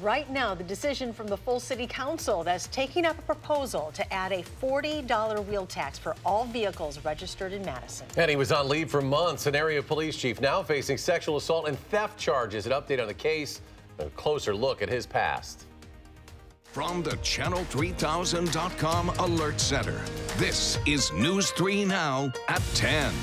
Right now, the decision from the full city council that's taking up a proposal to add a $40 wheel tax for all vehicles registered in Madison. And he was on leave for months. An area police chief now facing sexual assault and theft charges. An update on the case, a closer look at his past. From the Channel3000.com Alert Center, this is News 3 Now at 10.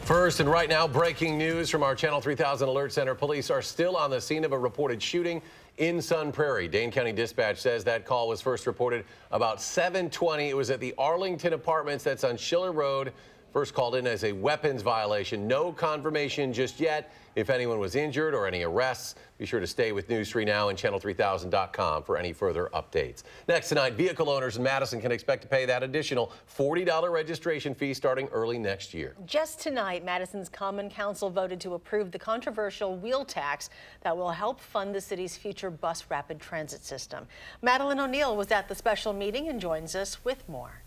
First, and right now, breaking news from our Channel 3000 Alert Center. Police are still on the scene of a reported shooting in Sun Prairie. Dane County Dispatch says that call was first reported about 7:20. It was at the Arlington Apartments that's on Schiller Road. First called in as a weapons violation. No confirmation just yet if anyone was injured or any arrests. Be sure to stay with News 3 Now and Channel3000.com for any further updates. Next tonight, vehicle owners in Madison can expect to pay that additional $40 registration fee starting early next year. Just tonight, Madison's Common Council voted to approve the controversial wheel tax that will help fund the city's future bus rapid transit system. Madeline O'Neill was at the special meeting and joins us with more.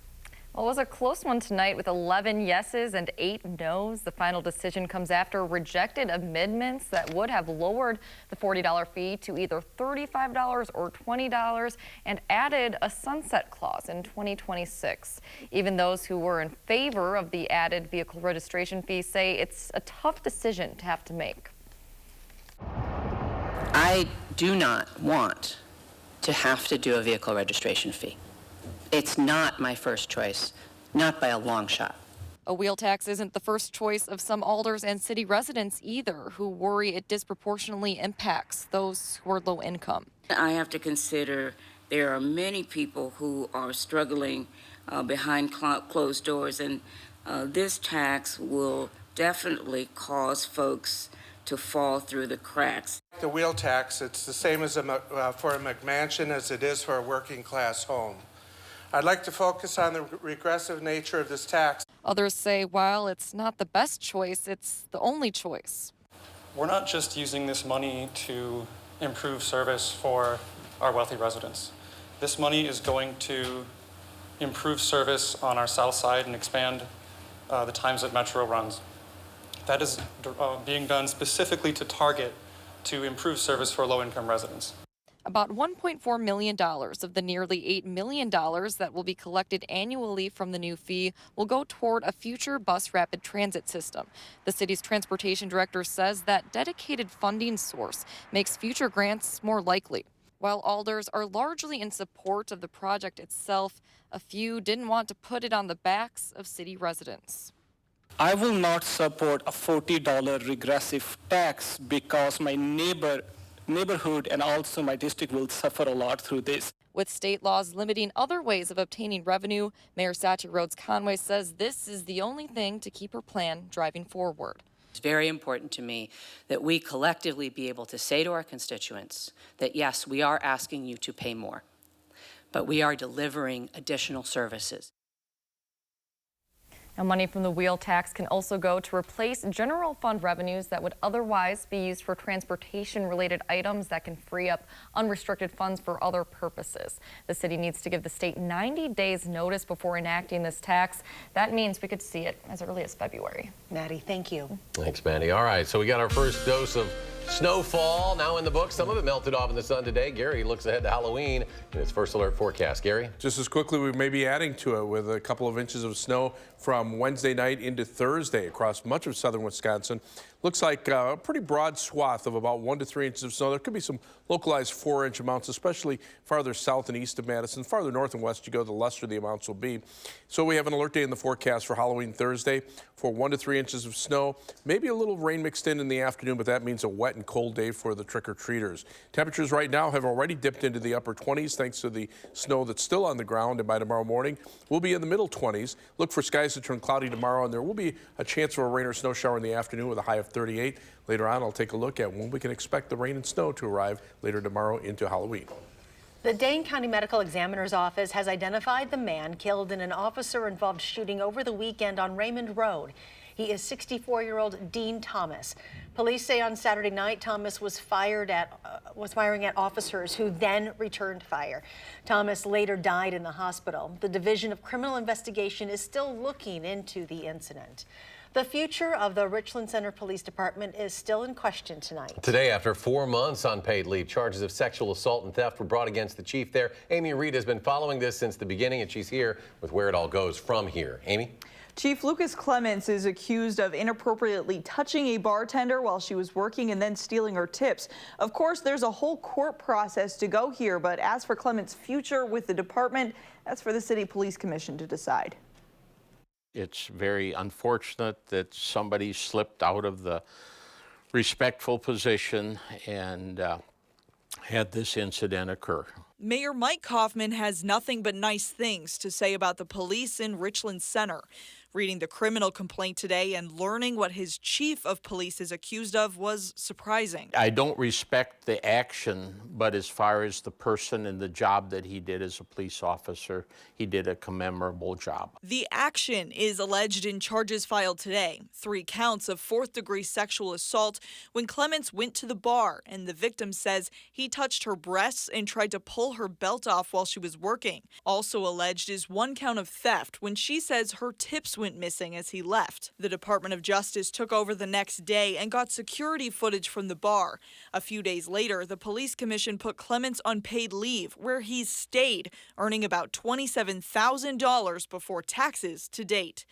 Well, it was a close one tonight with 11 yeses and 8 noes. The final decision comes after rejected amendments that would have lowered the $40 fee to either $35 or $20 and added a sunset clause in 2026. Even those who were in favor of the added vehicle registration fee say it's a tough decision to have to make. I do not want to have to do a vehicle registration fee. It's not my first choice, not by a long shot. A wheel tax isn't the first choice of some alders and city residents either, who worry it disproportionately impacts those who are low income. I have to consider there are many people who are struggling behind closed doors, and this tax will definitely cause folks to fall through the cracks. The wheel tax, it's the same as for a McMansion as it is for a working class home. I'd like to focus on the regressive nature of this tax. Others say while it's not the best choice, it's the only choice. We're not just using this money to improve service for our wealthy residents. This money is going to improve service on our south side and expand the times that Metro runs. That is being done specifically to target to improve service for low-income residents. About $1.4 million of the nearly $8 million that will be collected annually from the new fee will go toward a future bus rapid transit system. The city's transportation director says that dedicated funding source makes future grants more likely. While alders are largely in support of the project itself, a few didn't want to put it on the backs of city residents. I will not support a $40 regressive tax because my neighborhood and also my district will suffer a lot through this. With state laws limiting other ways of obtaining revenue, Mayor Sachi Rhodes Conway says this is the only thing to keep her plan driving forward. It's very important to me that we collectively be able to say to our constituents that yes, we are asking you to pay more, but we are delivering additional services. Now, money from the wheel tax can also go to replace general fund revenues that would otherwise be used for transportation-related items that can free up unrestricted funds for other purposes. The city needs to give the state 90 days notice before enacting this tax. That means we could see it as early as February. Maddie, thank you. Thanks, Maddie. All right, so we got our first dose of snowfall now in the books. Some of it melted off in the sun today. Gary looks ahead to Halloween in his first alert forecast. Gary? Just as quickly, we may be adding to it with a couple of inches of snow from Wednesday night into Thursday across much of southern Wisconsin. Looks like a pretty broad swath of about 1 to 3 inches of snow. There could be some localized 4-inch amounts, especially farther south and east of Madison. Farther north and west you go, the lesser the amounts will be. So we have an alert day in the forecast for Halloween Thursday for 1 to 3 inches of snow. Maybe a little rain mixed in the afternoon, but that means a wet and cold day for the trick-or-treaters. Temperatures right now have already dipped into the upper 20s thanks to the snow that's still on the ground, and by tomorrow morning we'll be in the middle 20s. Look for skies to turn cloudy tomorrow, and there will be a chance for a rain or snow shower in the afternoon with a high of 38. Later on, I'll take a look at when we can expect the rain and snow to arrive later tomorrow into Halloween. The Dane County Medical Examiner's Office has identified the man killed in an officer-involved shooting over the weekend on Raymond Road. He is 64-year-old Dean Thomas. Police say on Saturday night, Thomas was firing at officers who then returned fire. Thomas later died in the hospital. The Division of Criminal Investigation is still looking into the incident. The future of the Richland Center Police Department is still in question tonight. Today, after 4 months on paid leave, charges of sexual assault and theft were brought against the chief there. Amy Reed has been following this since the beginning, and she's here with where it all goes from here. Amy? Chief Lucas Clements is accused of inappropriately touching a bartender while she was working and then stealing her tips. Of course, there's a whole court process to go here, but as for Clements' future with the department, that's for the City Police Commission to decide. It's very unfortunate that somebody slipped out of the respectful position and had this incident occur. Mayor Mike Kaufman has nothing but nice things to say about the police in Richland Center. Reading the criminal complaint today and learning what his chief of police is accused of was surprising. I don't respect the action, but as far as the person and the job that he did as a police officer, he did a commemorable job. The action is alleged in charges filed today. 3 counts of 4th-degree sexual assault when Clements went to the bar, and the victim says he touched her breasts and tried to pull her belt off while she was working. Also alleged is 1 count of theft when she says her tips went missing as he left. The Department of Justice took over the next day and got security footage from the bar. A few days later, the Police Commission put Clements on paid leave, where he's stayed, earning about $27,000 before taxes to date.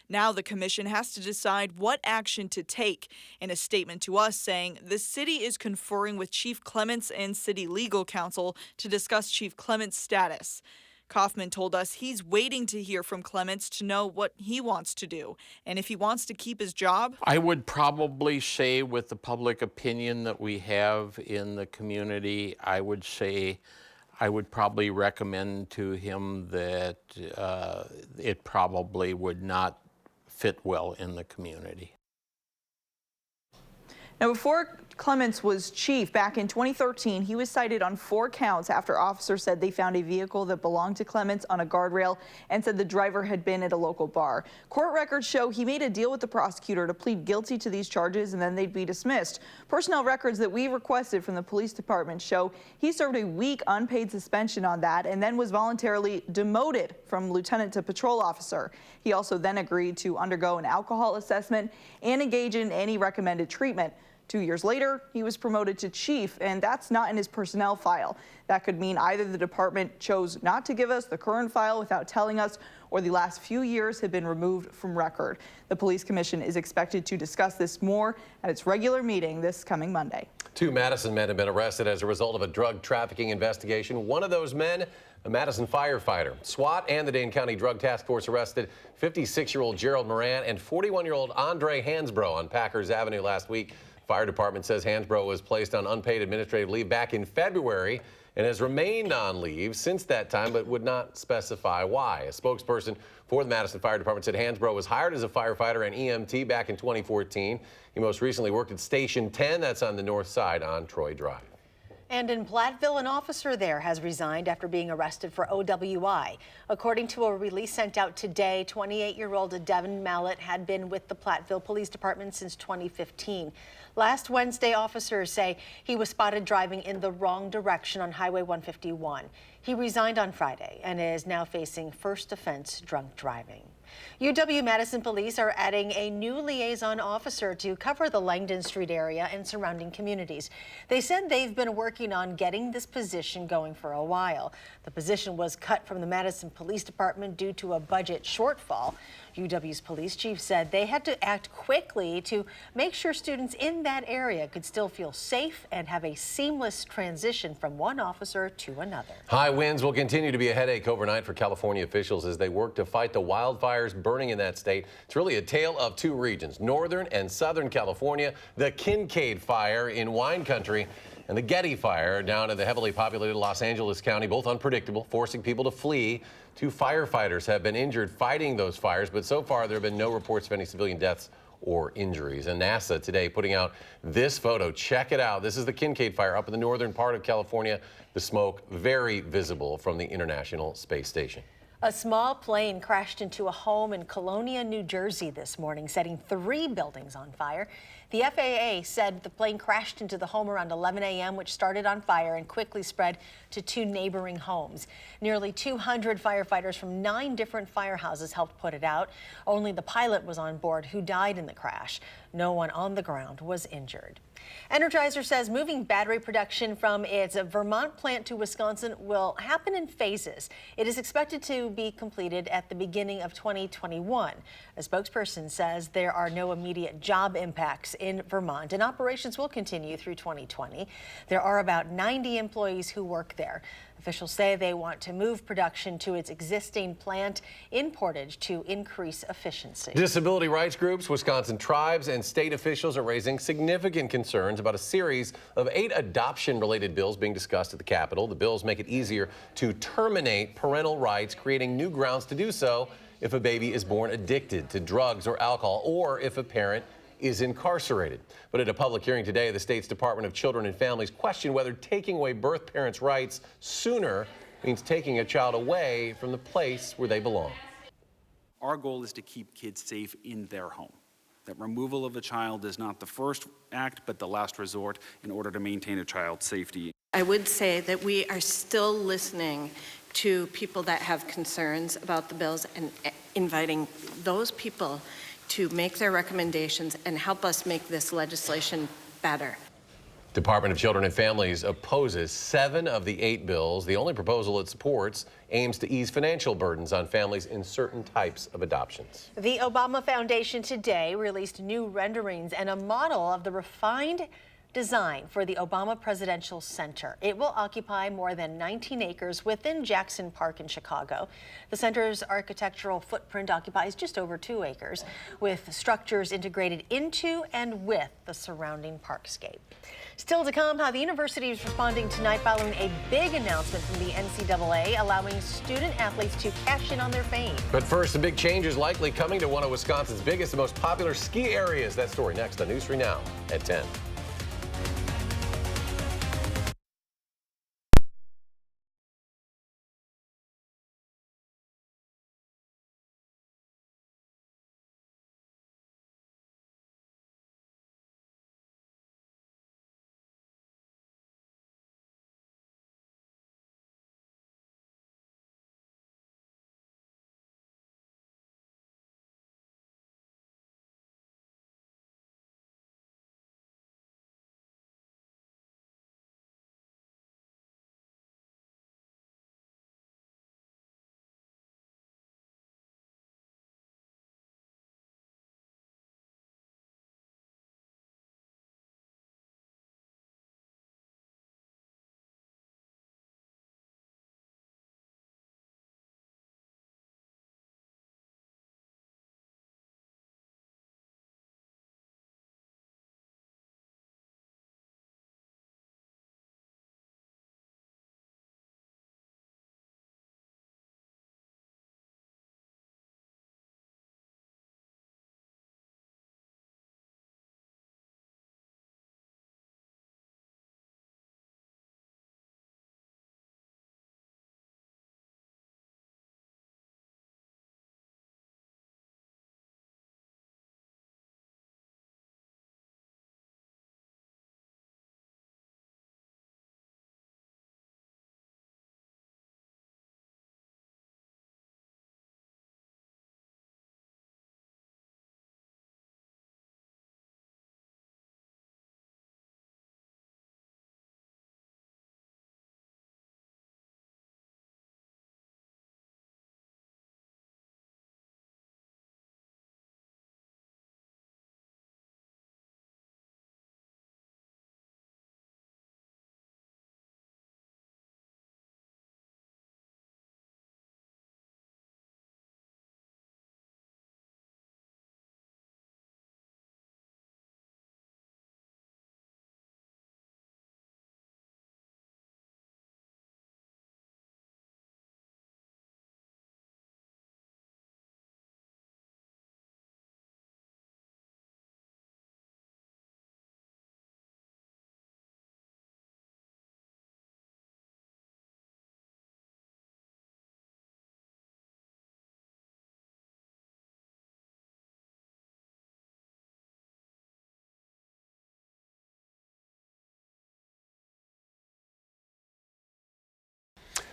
Now the commission has to decide what action to take. In a statement to us saying the city is conferring with Chief Clements and City Legal Counsel to discuss Chief Clements' status. Kaufman told us he's waiting to hear from Clements to know what he wants to do and if he wants to keep his job. I would probably say, with the public opinion that we have in the community, I would say I would probably recommend to him that it probably would not fit well in the community. Now, before Clements was chief back in 2013, he was cited on 4 counts after officers said they found a vehicle that belonged to Clements on a guardrail and said the driver had been at a local bar. Court records show he made a deal with the prosecutor to plead guilty to these charges and then they'd be dismissed. Personnel records that we requested from the police department show he served a week unpaid suspension on that and then was voluntarily demoted from lieutenant to patrol officer. He also then agreed to undergo an alcohol assessment and engage in any recommended treatment. 2 years later, he was promoted to chief, and that's not in his personnel file. That could mean either the department chose not to give us the current file without telling us, or the last few years have been removed from record. The Police Commission is expected to discuss this more at its regular meeting this coming Monday. 2 Madison men have been arrested as a result of a drug trafficking investigation. One of those men, a Madison firefighter. SWAT and the Dane County Drug Task Force arrested 56-year-old Gerald Moran and 41-year-old Andre Hansbrough on Packers Avenue last week. Fire department says Hansbrough was placed on unpaid administrative leave back in February and has remained on leave since that time, but would not specify why. A spokesperson for the Madison Fire Department said Hansbrough was hired as a firefighter and EMT back in 2014. He most recently worked at Station 10, that's on the north side on Troy Drive. And in Platteville, an officer there has resigned after being arrested for OWI. According to a release sent out today, 28-year-old Devin Mallett had been with the Platteville Police Department since 2015. Last Wednesday, officers say he was spotted driving in the wrong direction on Highway 151. He resigned on Friday and is now facing first offense drunk driving. UW-Madison police are adding a new liaison officer to cover the Langdon Street area and surrounding communities. They said they've been working on getting this position going for a while. The position was cut from the Madison Police Department due to a budget shortfall. UW's police chief said they had to act quickly to make sure students in that area could still feel safe and have a seamless transition from one officer to another. High winds will continue to be a headache overnight for California officials as they work to fight the wildfires burning in that state. It's really a tale of 2 regions, northern and southern California, the Kincaid fire in wine country and the Getty fire down in the heavily populated Los Angeles County, both unpredictable, forcing people to flee. 2 firefighters have been injured fighting those fires, but so far there have been no reports of any civilian deaths or injuries. And NASA today putting out this photo. Check it out. This is the Kincaid fire up in the northern part of California. The smoke very visible from the International Space Station. A small plane crashed into a home in Colonia, New Jersey this morning, setting 3 buildings on fire. The FAA said the plane crashed into the home around 11 a.m., which started on fire and quickly spread to 2 neighboring homes. Nearly 200 firefighters from 9 different firehouses helped put it out. Only the pilot was on board, who died in the crash. No one on the ground was injured. Energizer says moving battery production from its Vermont plant to Wisconsin will happen in phases. It is expected to be completed at the beginning of 2021. A spokesperson says there are no immediate job impacts in Vermont, and operations will continue through 2020. There are about 90 employees who work there. Officials say they want to move production to its existing plant in Portage to increase efficiency. Disability rights groups, Wisconsin tribes, and state officials are raising significant concerns about a series of 8 adoption-related bills being discussed at the Capitol. The bills make it easier to terminate parental rights, creating new grounds to do so if a baby is born addicted to drugs or alcohol, or if a parent is incarcerated. But at a public hearing today, the state's Department of Children and Families questioned whether taking away birth parents' rights sooner means taking a child away from the place where they belong. Our goal is to keep kids safe in their home. That removal of a child is not the first act, but the last resort in order to maintain a child's safety. I would say that we are still listening to people that have concerns about the bills and inviting those people to make their recommendations and help us make this legislation better. Department of Children and Families opposes 7 of the 8 bills. The only proposal it supports aims to ease financial burdens on families in certain types of adoptions. The Obama Foundation today released new renderings and a model of the refined design for the Obama Presidential Center. It will occupy more than 19 acres within Jackson Park in Chicago. The center's architectural footprint occupies just over 2 acres, with structures integrated into and with the surrounding parkscape. Still to come, how the university is responding tonight following a big announcement from the NCAA allowing student athletes to cash in on their fame. But first, a big change is likely coming to one of Wisconsin's biggest and most popular ski areas. That story next on News 3 Now at 10.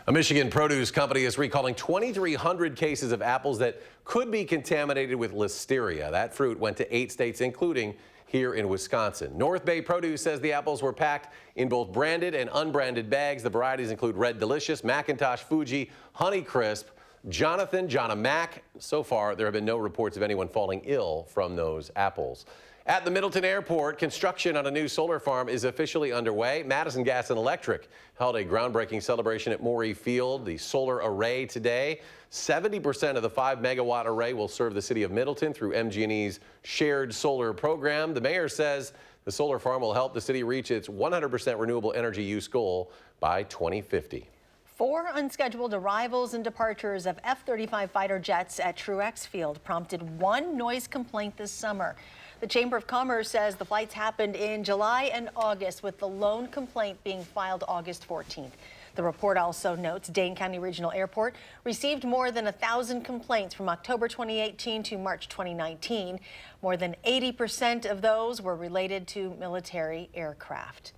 A Michigan produce company is recalling 2,300 cases of apples that could be contaminated with listeria. That fruit went to 8 states, including here in Wisconsin. North Bay Produce says the apples were packed in both branded and unbranded bags. The varieties include Red Delicious, Macintosh, Fuji, Honey Crisp, Jonathan, Jonna Mac. So far, there have been no reports of anyone falling ill from those apples. At the Middleton Airport, construction on a new solar farm is officially underway. Madison Gas and Electric held a groundbreaking celebration at Morey Field, the solar array today. 70% of the 5-megawatt array will serve the city of Middleton through MG&E's shared solar program. The mayor says the solar farm will help the city reach its 100% renewable energy use goal by 2050. 4 unscheduled arrivals and departures of F-35 fighter jets at Truex Field prompted 1 noise complaint this summer. The Chamber of Commerce says the flights happened in July and August, with the lone complaint being filed August 14th. The report also notes Dane County Regional Airport received more than 1,000 complaints from October 2018 to March 2019. More than 80% of those were related to military aircraft.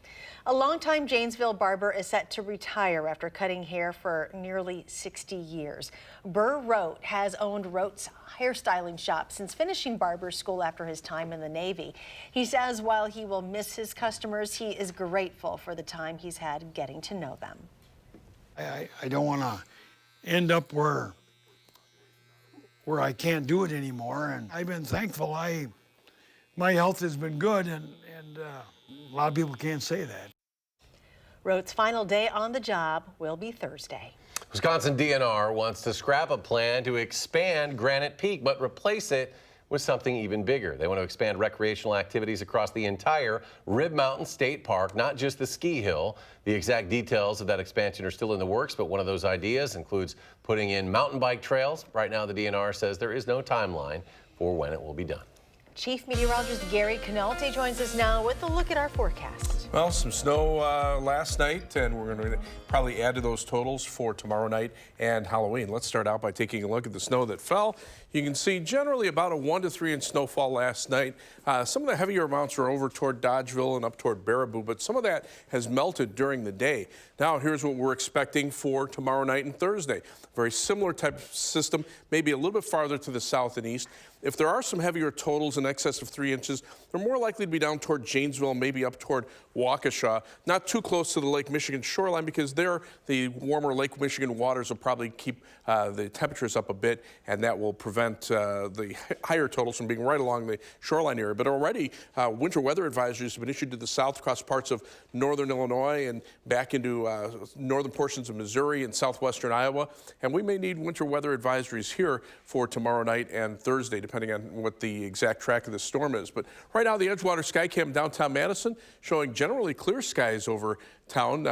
A longtime Janesville barber is set to retire after cutting hair for nearly 60 years. Burr Rote has owned Rote's hairstyling shop since finishing barber school after his time in the Navy. He says while he will miss his customers, he is grateful for the time he's had getting to know them. I don't want to end up where I can't do it anymore, and I've been thankful. My health has been good, and a lot of people can't say that. Rote's final day on the job will be Thursday. Wisconsin DNR wants to scrap a plan to expand Granite Peak, but replace it with something even bigger. They want to expand recreational activities across the entire Rib Mountain State Park, not just the ski hill. The exact details of that expansion are still in the works, but one of those ideas includes putting in mountain bike trails. Right now, the DNR says there is no timeline for when it will be done. Chief Meteorologist Gary Canalte joins us now with a look at our forecast. Well, some snow last night, and we're going to probably add to those totals for tomorrow night and Halloween. Let's start out by taking a look at the snow that fell. You can see generally about a 1 to 3 inch snowfall last night. Some of the heavier amounts are over toward Dodgeville and up toward Baraboo, but some of that has melted during the day. Now, here's what we're expecting for tomorrow night and Thursday. Very similar type of system, maybe a little bit farther to the south and east. If there are some heavier totals in excess of 3 inches, they're more likely to be down toward Janesville, maybe up toward Waukesha, not too close to the Lake Michigan shoreline, because there the warmer Lake Michigan waters will probably keep the temperatures up a bit, and that will prevent the higher totals from being right along the shoreline area. But already winter weather advisories have been issued to the south across parts of northern Illinois and back into northern portions of Missouri and southwestern Iowa, and we may need winter weather advisories here for tomorrow night and Thursday, depending on what the exact track of the storm is. But right now, the Edgewater Skycam downtown Madison showing generally clear skies over town.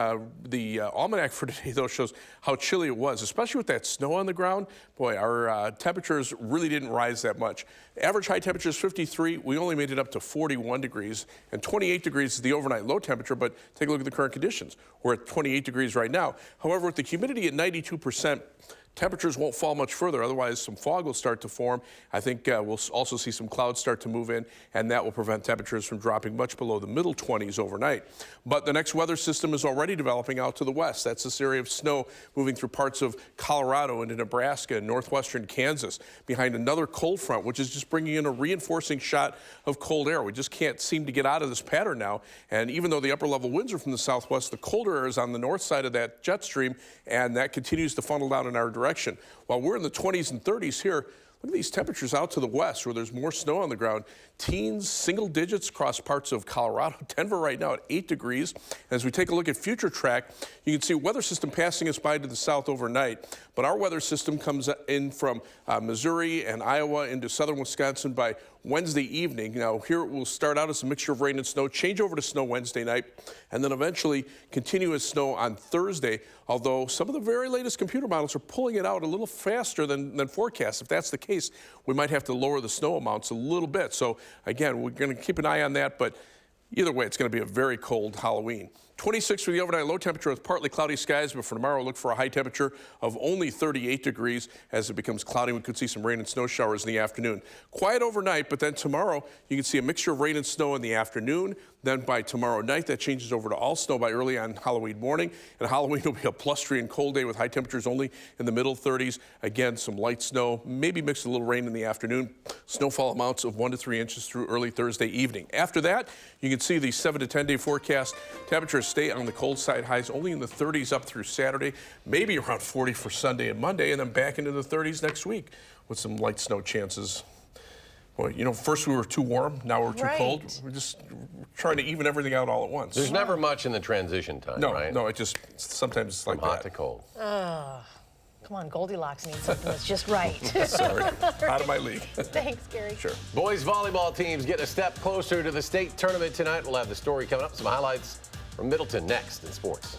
The almanac for today, though, shows how chilly it was, especially with that snow on the ground. Boy, our temperatures really didn't rise that much. Average high temperature is 53. We only made it up to 41 degrees, and 28 degrees is the overnight low temperature, but take a look at the current conditions. We're at 28 degrees right now. However, with the humidity at 92%, temperatures won't fall much further. Otherwise, some fog will start to form. I think we'll also see some clouds start to move in, and that will prevent temperatures from dropping much below the middle 20s overnight. But the next weather system is already developing out to the west. That's this area of snow moving through parts of Colorado into Nebraska and northwestern Kansas behind another cold front, which is just bringing in a reinforcing shot of cold air. We just can't seem to get out of this pattern now. And even though the upper level winds are from the southwest, the colder air is on the north side of that jet stream, and that continues to funnel down in our direction. While we're in the 20s and 30s here, look at these temperatures out to the west where there's more snow on the ground. Teens, single digits across parts of Colorado. Denver right now at 8 degrees. As we take a look at future track, you can see a weather system passing us by to the south overnight. But our weather system comes in from Missouri and Iowa into southern Wisconsin by Wednesday evening. Now, here it will start out as a mixture of rain and snow, change over to snow Wednesday night, and then eventually continue as snow on Thursday, although some of the very latest computer models are pulling it out a little faster than forecast. If that's the case, we might have to lower the snow amounts a little bit. So, again, we're going to keep an eye on that, but either way, it's going to be a very cold Halloween. 26 for the overnight low temperature with partly cloudy skies, but for tomorrow, look for a high temperature of only 38 degrees. As it becomes cloudy, we could see some rain and snow showers in the afternoon. Quiet overnight, but then tomorrow, you can see a mixture of rain and snow in the afternoon. Then by tomorrow night, that changes over to all snow by early on Halloween morning. And Halloween will be a blustery and cold day with high temperatures only in the middle 30s. Again, some light snow, maybe mixed with a little rain in the afternoon. Snowfall amounts of 1 to 3 inches through early Thursday evening. After that, you can see the 7 to 10 day forecast. Temperatures stay on the cold side, highs only in the 30s up through Saturday, maybe around 40 for Sunday and Monday, and then back into the 30s next week with some light snow chances. Well, you know, first we were too warm, now we're too cold. We're just trying to even everything out all at once. There's never much in the transition time, right? No, it just, sometimes it's like From hot to cold. Come on, Goldilocks needs something that's just right. Sorry, out of my league. Thanks, Gary. Sure. Boys volleyball teams get a step closer to the state tournament tonight. We'll have the story coming up. Some highlights from Middleton next in sports.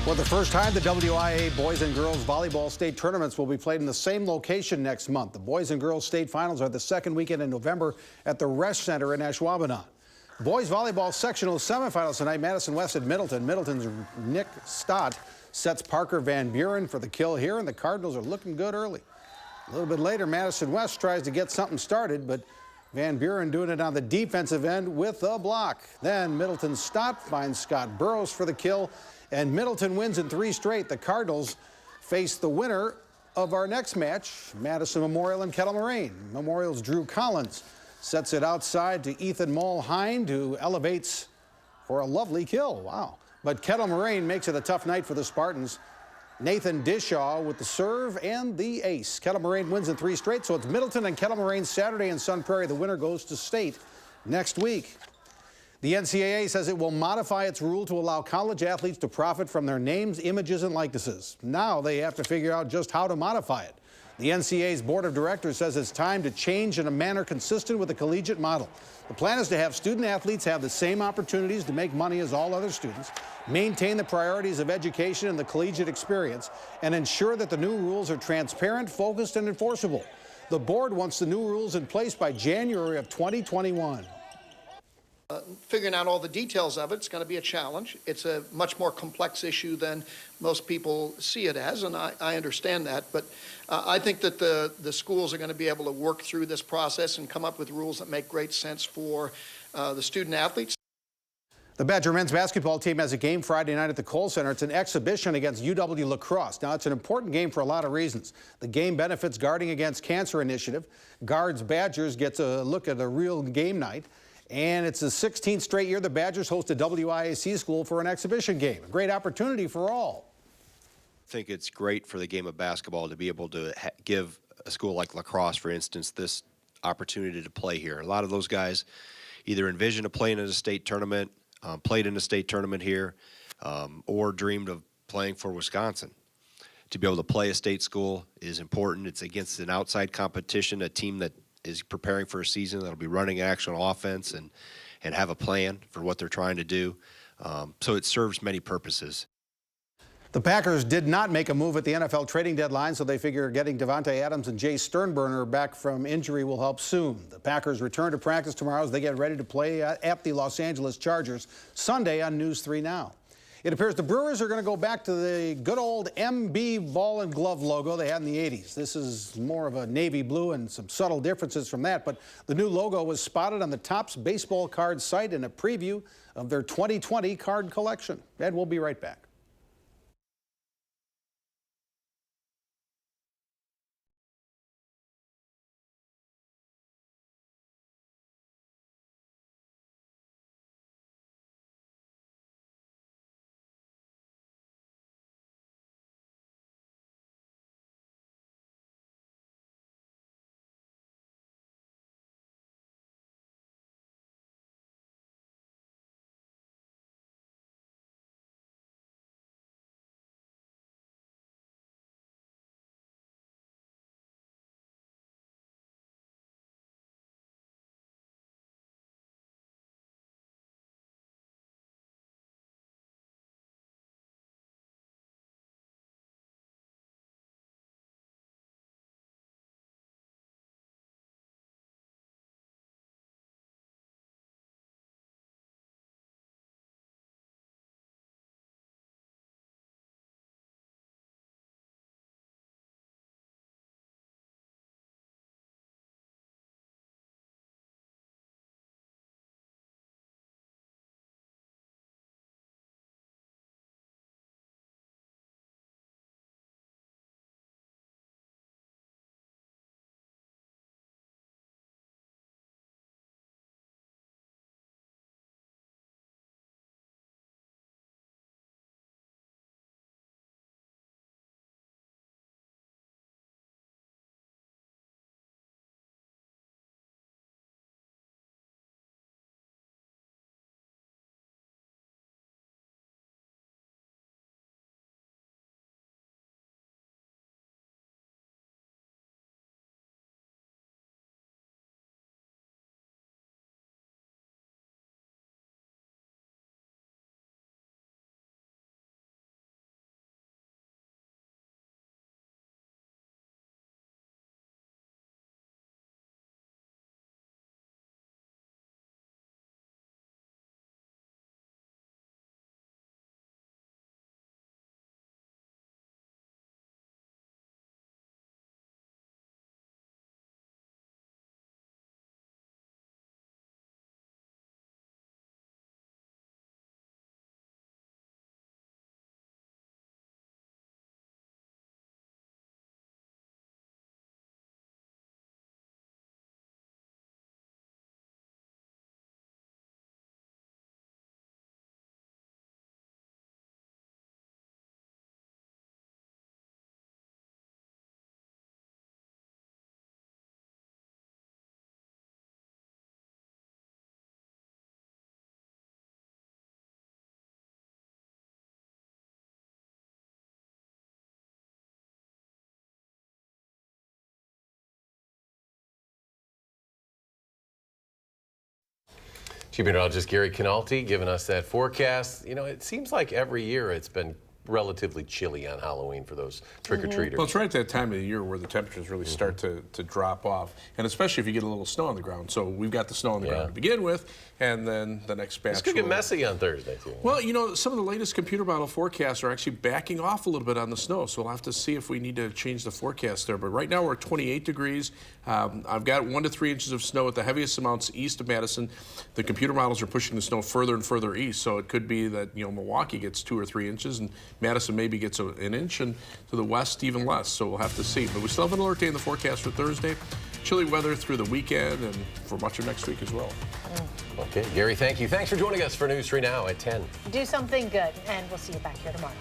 For the first time, the WIA boys and girls volleyball state tournaments will be played in the same location next month. The boys and girls state finals are the second weekend in November at the Resch Center in Ashwaubenon. Boys volleyball sectional semifinals tonight, Madison West at Middleton. Middleton's Nick Stott sets Parker Van Buren for the kill here, and the Cardinals are looking good early. A little bit later, Madison West tries to get something started, but Van Buren doing it on the defensive end with a block. Then Middleton Stott finds Scott Burrows for the kill, and Middleton wins in 3 straight. The Cardinals face the winner of our next match, Madison Memorial and Kettle Moraine. Memorial's Drew Collins sets it outside to Ethan Mulhind, who elevates for a lovely kill. Wow. But Kettle Moraine makes it a tough night for the Spartans. Nathan Dishaw with the serve and the ace. Kettle Moraine wins in 3 straight, so it's Middleton and Kettle Moraine Saturday in Sun Prairie. The winner goes to state next week. The NCAA says it will modify its rule to allow college athletes to profit from their names, images, and likenesses. Now they have to figure out just how to modify it. The NCAA's board of directors says it's time to change in a manner consistent with the collegiate model. The plan is to have student athletes have the same opportunities to make money as all other students, maintain the priorities of education and the collegiate experience, and ensure that the new rules are transparent, focused, and enforceable. The board wants the new rules in place by January of 2021. Figuring out all the details of it's going to be a challenge. It's a much more complex issue than most people see it as, and I understand that. But I think that the schools are going to be able to work through this process and come up with rules that make great sense for the student athletes. The Badger men's basketball team has a game Friday night at the Kohl Center. It's an exhibition against UW La Crosse. Now, it's an important game for a lot of reasons. The game benefits Guarding Against Cancer Initiative. Guards Badgers gets a look at a real game night. And it's the 16th straight year the Badgers host a WIAC school for an exhibition game. A great opportunity for all. I think it's great for the game of basketball to be able to give a school like La Crosse, for instance, this opportunity to play here. A lot of those guys either envisioned playing in a state tournament, played in a state tournament here, or dreamed of playing for Wisconsin. To be able to play a state school is important. It's against an outside competition, a team that is preparing for a season that'll be running actual offense and have a plan for what they're trying to do. So it serves many purposes. The Packers did not make a move at the NFL trading deadline, so they figure getting Devontae Adams and Jay Sternberger back from injury will help soon. The Packers return to practice tomorrow as they get ready to play at the Los Angeles Chargers Sunday on News 3 Now. It appears the Brewers are going to go back to the good old MB ball and glove logo they had in the 80s. This is more of a navy blue and some subtle differences from that, but the new logo was spotted on the Topps baseball card site in a preview of their 2020 card collection. Ed, we'll be right back. Chief Meteorologist Gary Canalti giving us that forecast. You know, it seems like every year it's been relatively chilly on Halloween for those trick-or-treaters. Well, it's right at that time of the year where the temperatures really start to drop off, and especially if you get a little snow on the ground. So we've got the snow on the ground to begin with, and then the next batch. It's going to get messy on Thursday, too. Well, you know, some of the latest computer model forecasts are actually backing off a little bit on the snow, so we'll have to see if we need to change the forecast there. But right now we're at 28 degrees. I've got 1 to 3 inches of snow at the heaviest amounts east of Madison. The computer models are pushing the snow further and further east, so it could be that, you know, Milwaukee gets 2 or 3 inches, and Madison maybe gets an inch, and to the west even less, so we'll have to see. But we still have an alert day in the forecast for Thursday. Chilly weather through the weekend and for much of next week as well. Okay, Gary, thank you. Thanks for joining us for News 3 Now at 10. Do something good, and we'll see you back here tomorrow.